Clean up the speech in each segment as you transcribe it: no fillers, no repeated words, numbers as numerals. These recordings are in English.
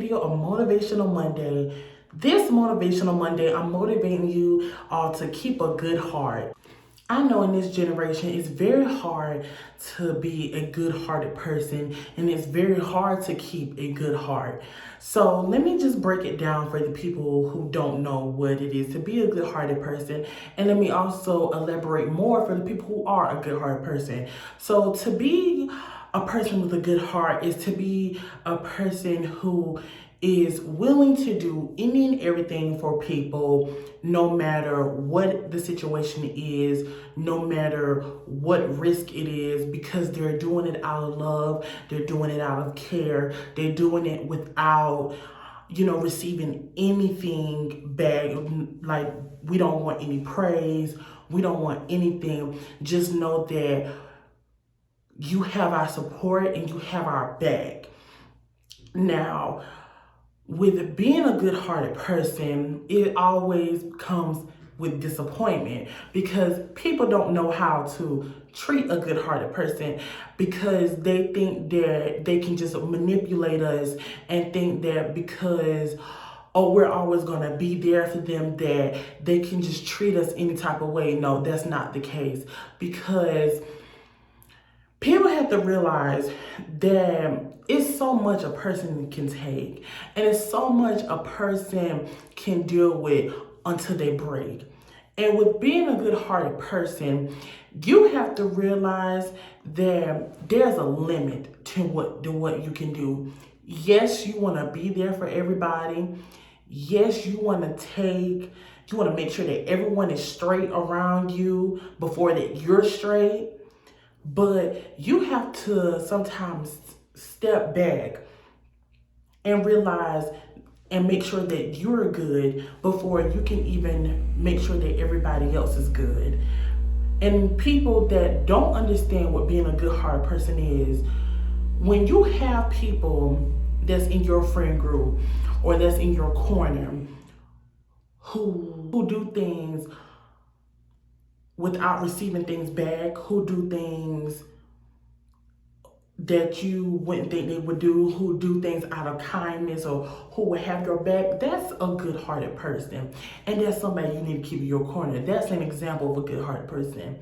video of Motivational Monday. This Motivational Monday, I'm motivating you all to keep a good heart. I know in this generation, it's very hard to be a good-hearted person, and it's very hard to keep a good heart. So let me just break it down for the people who don't know what it is to be a good-hearted person, and let me also elaborate more for the people who are a good-hearted person. So to be a person with a good heart is to be a person who is willing to do any and everything for people, no matter what the situation is, no matter what risk it is, because they're doing it out of love, they're doing it out of care, they're doing it without, receiving anything back. Like, we don't want any praise, we don't want anything. Just know that you have our support and you have our back. Now, with being a good-hearted person, it always comes with disappointment because people don't know how to treat a good-hearted person because they think that they can just manipulate us and think that because we're always going to be there for them, that they can just treat us any type of way. No, that's not the case, because people have to realize that it's so much a person can take, and it's so much a person can deal with until they break. And with being a good-hearted person, you have to realize that there's a limit to what you can do. Yes, you want to be there for everybody. Yes, you want to make sure that everyone is straight around you before that you're straight. But you have to sometimes step back and realize and make sure that you're good before you can even make sure that everybody else is good. And people that don't understand what being a good-hearted person is, when you have people that's in your friend group or that's in your corner who do things without receiving things back, who do things that you wouldn't think they would do, who do things out of kindness, or who will have your back, that's a good-hearted person. And that's somebody you need to keep in your corner. That's an example of a good-hearted person.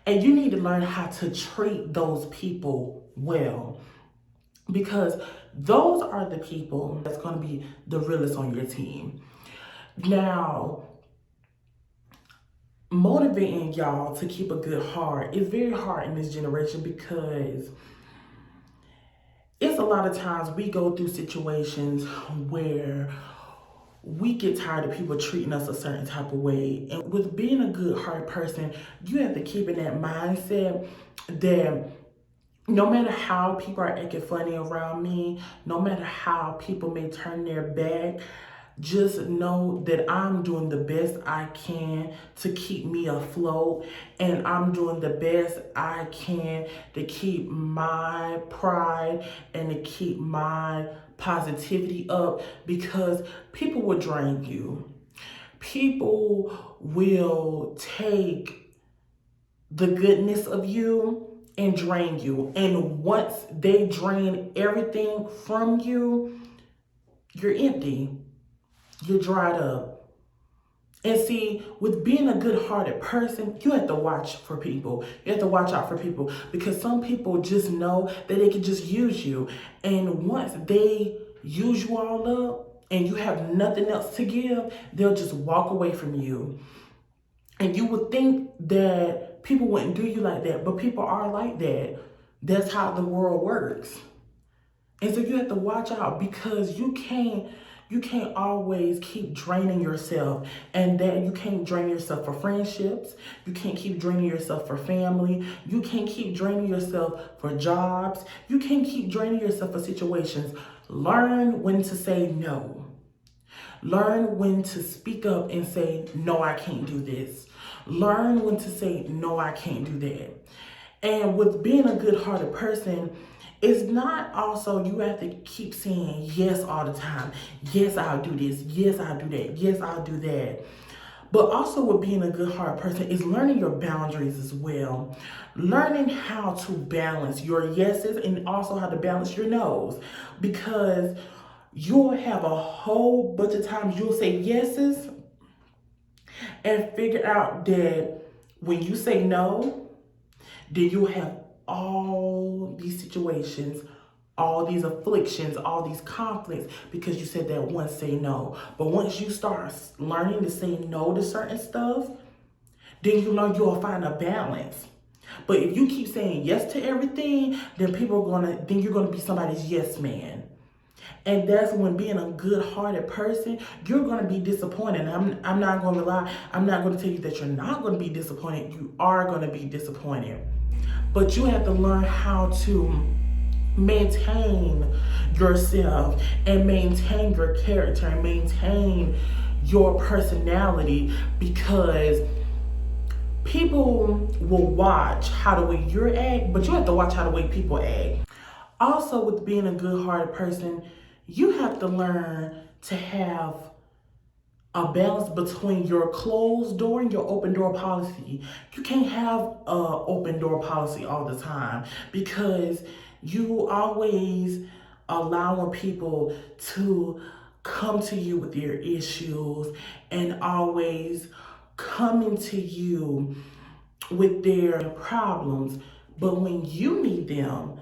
And you need to learn how to treat those people well, because those are the people that's going to be the realest on your team. Now, motivating y'all to keep a good heart is very hard in this generation, because it's a lot of times we go through situations where we get tired of people treating us a certain type of way. And with being a good-hearted person, you have to keep in that mindset that no matter how people are acting funny around me, no matter how people may turn their back, just know that I'm doing the best I can to keep me afloat, and I'm doing the best I can to keep my pride and to keep my positivity up, because people will drain you. People will take the goodness of you and drain you. And once they drain everything from you, you're empty. You're dried up. And see, with being a good-hearted person, you have to watch for people. You have to watch out for people, because some people just know that they can just use you. And once they use you all up and you have nothing else to give, they'll just walk away from you. And you would think that people wouldn't do you like that, but people are like that. That's how the world works. And so you have to watch out, because you can't always keep draining yourself, and that you can't drain yourself for friendships. You can't keep draining yourself for family. You can't keep draining yourself for jobs. You can't keep draining yourself for situations. Learn when to say no. Learn when to speak up and say, no, I can't do this. Learn when to say, no, I can't do that. And with being a good-hearted person, it's not also you have to keep saying yes all the time. Yes, I'll do this. Yes, I'll do that. Yes, I'll do that. But also with being a good-hearted person is learning your boundaries as well. Learning how to balance your yeses and also how to balance your nos. Because you'll have a whole bunch of times you'll say yeses and figure out that when you say no, then you'll have all these situations, all these afflictions, all these conflicts because you said that once say no. But once you start learning to say no to certain stuff, then you learn you'll find a balance. But if you keep saying yes to everything, then you're gonna be somebody's yes man. And that's when being a good-hearted person, you're going to be disappointed. I'm not going to lie. I'm not going to tell you that you're not going to be disappointed. You are going to be disappointed. But you have to learn how to maintain yourself and maintain your character and maintain your personality, because people will watch how the way you act, but you have to watch how the way people act. Also, with being a good-hearted person, you have to learn to have a balance between your closed door and your open door policy. You can't have a open door policy all the time, because you always allowing people to come to you with their issues and always coming to you with their problems. But when you need them,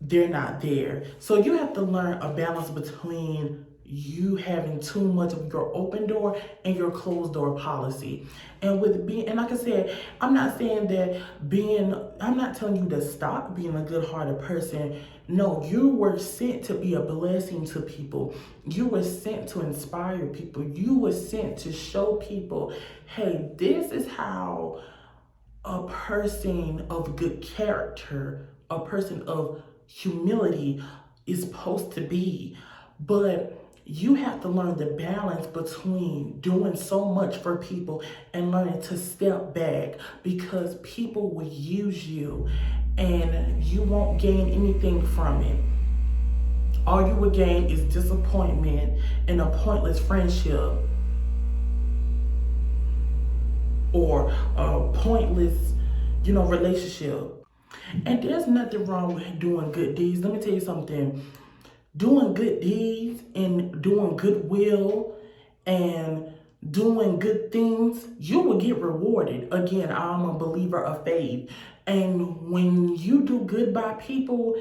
they're not there. So you have to learn a balance between you having too much of your open door and your closed door policy. And like I said, I'm not telling you to stop being a good-hearted person. No, you were sent to be a blessing to people. You were sent to inspire people. You were sent to show people, hey, this is how a person of good character, a person of humility is supposed to be. But you have to learn the balance between doing so much for people and learning to step back, because people will use you and you won't gain anything from it. All you will gain is disappointment and a pointless friendship, or a pointless, relationship. And there's nothing wrong with doing good deeds. Let me tell you something. Doing good deeds and doing goodwill and doing good things, you will get rewarded. Again, I'm a believer of faith. And when you do good by people,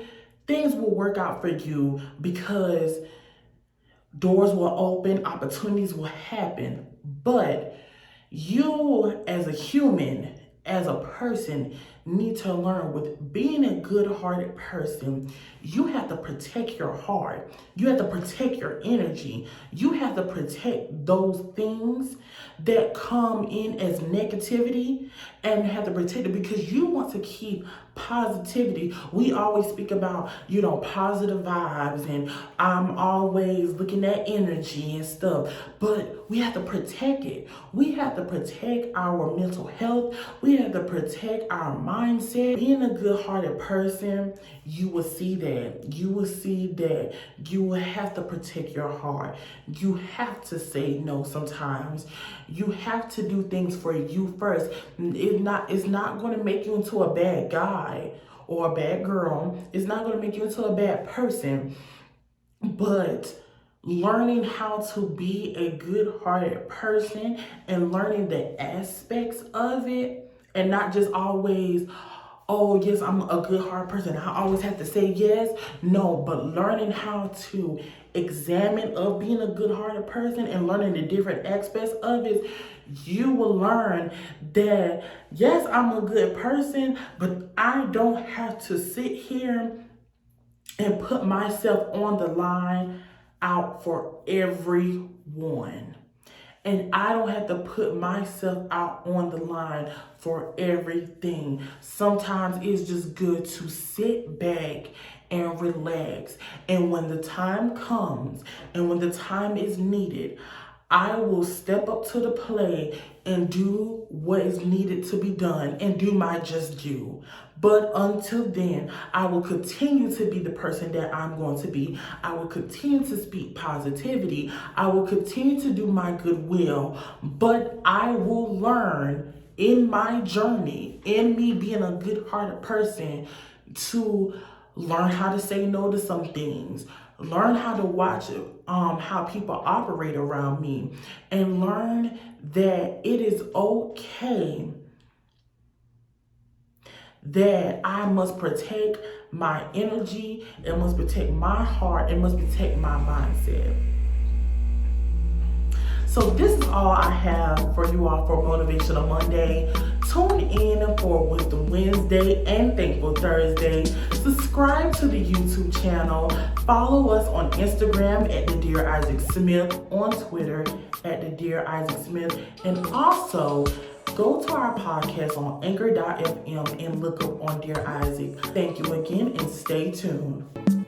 things will work out for you, because doors will open, opportunities will happen. But you, as a human, as a person, need to learn, with being a good-hearted person, you have to protect your heart. You have to protect your energy. You have to protect those things that come in as negativity, and have to protect it, because you want to keep positivity. We always speak about, positive vibes, and I'm always looking at energy and stuff, but we have to protect it. We have to protect our mental health. We have to protect our mindset. Being a good-hearted person, you will see that. You will see that you will have to protect your heart. You have to say no sometimes. You have to do things for you first. It's not going to make you into a bad guy or a bad girl. It's not going to make you into a bad person. But learning how to be a good-hearted person and learning the aspects of it, and not just always, oh yes, I'm a good-hearted person, I always have to say yes. No, but learning how to examine of being a good-hearted person and learning the different aspects of it, you will learn that yes, I'm a good person, but I don't have to sit here and put myself on the line out for everyone. And I don't have to put myself out on the line for everything. Sometimes it's just good to sit back and relax. And when the time comes and when the time is needed, I will step up to the plate and do what is needed to be done and do my just due. But until then, I will continue to be the person that I'm going to be. I will continue to speak positivity. I will continue to do my goodwill. But I will learn in my journey, in me being a good-hearted person, to learn how to say no to some things. learn how to watch how people operate around me, and learn that it is okay that I must protect my energy, it must protect my heart, it must protect my mindset. So this is all I have for you all for Motivational Monday. Tune in for Wisdom Wednesday and Thankful Thursday. Subscribe to the YouTube channel. Follow us on Instagram at the Dear Isaac Smith, on Twitter at the Dear Isaac Smith, and also go to our podcast on anchor.fm and look up on Dear Isaac. Thank you again and stay tuned.